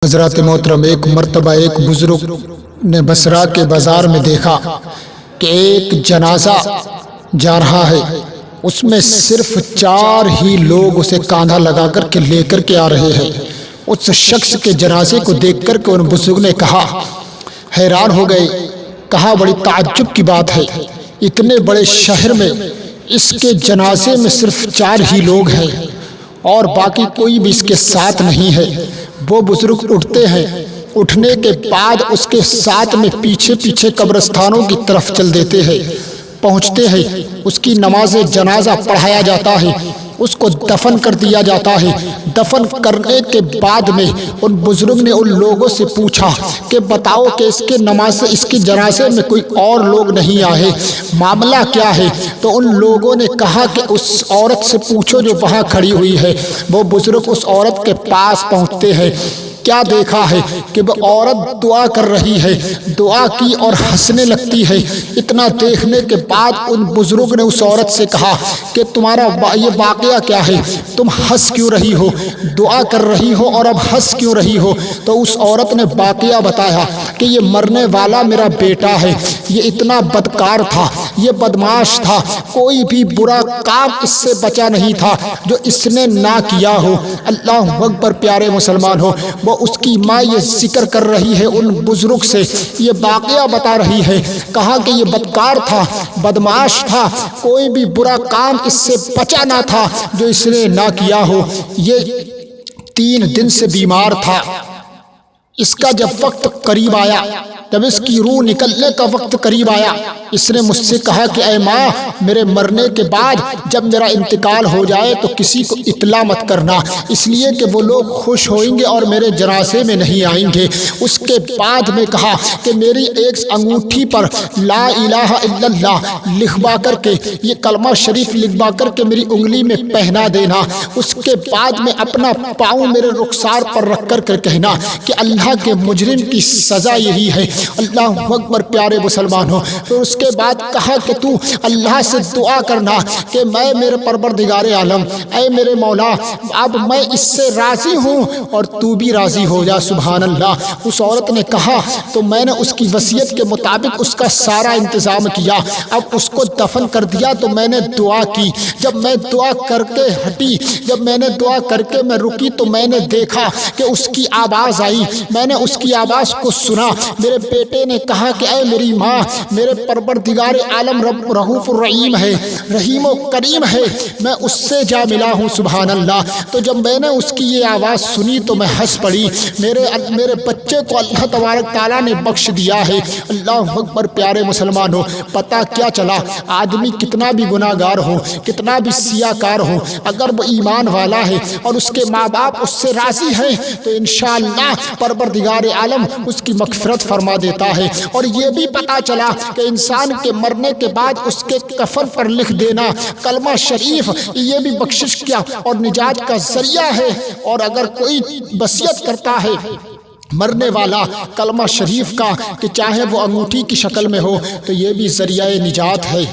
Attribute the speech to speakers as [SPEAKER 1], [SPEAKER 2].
[SPEAKER 1] حضرات محترم، ایک مرتبہ ایک بزرگ نے بصرہ کے بازار میں دیکھا کہ ایک جنازہ جا رہا ہے، اس میں صرف 4 ہی لوگ اسے کاندھا لگا کر کے لے کر کے آ رہے ہیں۔ اس شخص کے جنازے کو دیکھ کر کے ان بزرگ نے کہا، حیران ہو گئے، کہا بڑی تعجب کی بات ہے، اتنے بڑے شہر میں اس کے جنازے میں صرف 4 ہی لوگ ہیں اور باقی کوئی بھی اس کے ساتھ نہیں ہے۔ وہ بزرگ اٹھتے ہیں، اٹھنے کے بعد اس کے ساتھ میں پیچھے پیچھے قبرستانوں کی طرف چل دیتے ہیں، پہنچتے ہیں، اس کی نماز جنازہ پڑھایا جاتا ہے، اس کو دفن کر دیا جاتا ہے۔ دفن کرنے کے بعد میں ان بزرگ نے ان لوگوں سے پوچھا کہ بتاؤ کہ اس کے جنازے میں کوئی اور لوگ نہیں آئے، معاملہ کیا ہے؟ تو ان لوگوں نے کہا کہ اس عورت سے پوچھو جو وہاں کھڑی ہوئی ہے۔ وہ بزرگ اس عورت کے پاس پہنچتے ہیں، کیا دیکھا ہے کہ وہ عورت دعا کر رہی ہے، دعا کی اور ہنسنے لگتی ہے۔ اتنا دیکھنے کے بعد ان بزرگ نے اس عورت سے کہا کہ تمہارا یہ واقعہ کیا ہے، تم ہنس کیوں رہی ہو، دعا کر رہی ہو اور اب ہنس کیوں رہی ہو؟ تو اس عورت نے واقعہ بتایا کہ یہ مرنے والا میرا بیٹا ہے، یہ اتنا بدکار تھا، یہ بدمعاش تھا، کوئی بھی برا کام اس سے بچا نہیں تھا جو اس نے نہ کیا ہو۔ اللہ اکبر، پیارے مسلمان ہو۔ وہ اس کی ماں یہ ذکر کر رہی ہے، ان بزرگ سے یہ واقعہ بتا رہی ہے، کہا کہ یہ بدکار تھا، بدمعاش تھا، کوئی بھی برا کام اس سے بچا نہ تھا جو اس نے نہ کیا ہو۔ یہ 3 دن سے بیمار تھا، اس کا جب وقت قریب آیا، جب اس کی روح نکلنے کا وقت قریب آیا، اس نے مجھ سے کہا کہ اے ماں، میرے مرنے کے بعد جب میرا انتقال ہو جائے تو کسی کو اطلاع مت کرنا، اس لیے کہ وہ لوگ خوش ہوئیں گے اور میرے جنازے میں نہیں آئیں گے۔ اس کے بعد میں کہا کہ میری ایک انگوٹھی پر لا الہ الا اللہ لکھوا کر کے، یہ کلمہ شریف لکھوا کر کے میری انگلی میں پہنا دینا۔ اس کے بعد میں اپنا پاؤں میرے رخسار پر رکھ کر کے کہنا کہ اللہ کے مجرم کی سزا یہی ہے۔ اللہ اکبر، پیارے مسلمان ہو۔ پھر اس کے بعد کہا کہ تو اللہ سے دعا کرنا کہ میں میرے پروردگار عالم، اے میرے مولا، اب میں اس سے راضی ہوں اور تو بھی راضی ہو جا۔ سبحان اللہ۔ اس عورت نے کہا تو میں نے اس کی وصیت کے مطابق اس کا سارا انتظام کیا، اب اس کو دفن کر دیا۔ تو میں نے دعا کی، جب میں دعا کر کے ہٹی، جب میں نے دعا کر کے میں رکی تو میں نے دیکھا کہ اس کی آواز آئی، میں نے اس کی آواز کو سنا۔ میرے بیٹے نے کہا کہ اے میری ماں، میرے پروردگار عالم رب رؤوف الرحیم ہے، رحیم و کریم ہے، میں اس سے جا ملا ہوں۔ سبحان اللہ۔ تو جب میں نے اس کی یہ آواز سنی تو میں ہنس پڑی، میرے بچے کو اللہ تبارک تعالیٰ نے بخش دیا ہے۔ اللہ اکبر، پیارے مسلمان ہو۔ پتہ کیا چلا، آدمی کتنا بھی گناہ گار ہو، کتنا بھی سیاہ کار ہو، اگر وہ ایمان والا ہے اور اس کے ماں باپ اس سے راضی ہیں تو انشاءاللہ پروردگار عالم اس کی مغفرت فرما دیتا ہے۔ اور یہ بھی پتہ چلا کہ انسان کے مرنے کے بعد اس کے کفن پر لکھ دینا کلمہ شریف، یہ بھی بخشش کیا اور نجات کا ذریعہ ہے۔ اور اگر کوئی وصیت کرتا ہے مرنے والا کلمہ شریف کا کہ چاہے وہ انگوٹھی کی شکل میں ہو، تو یہ بھی ذریعہ نجات ہے۔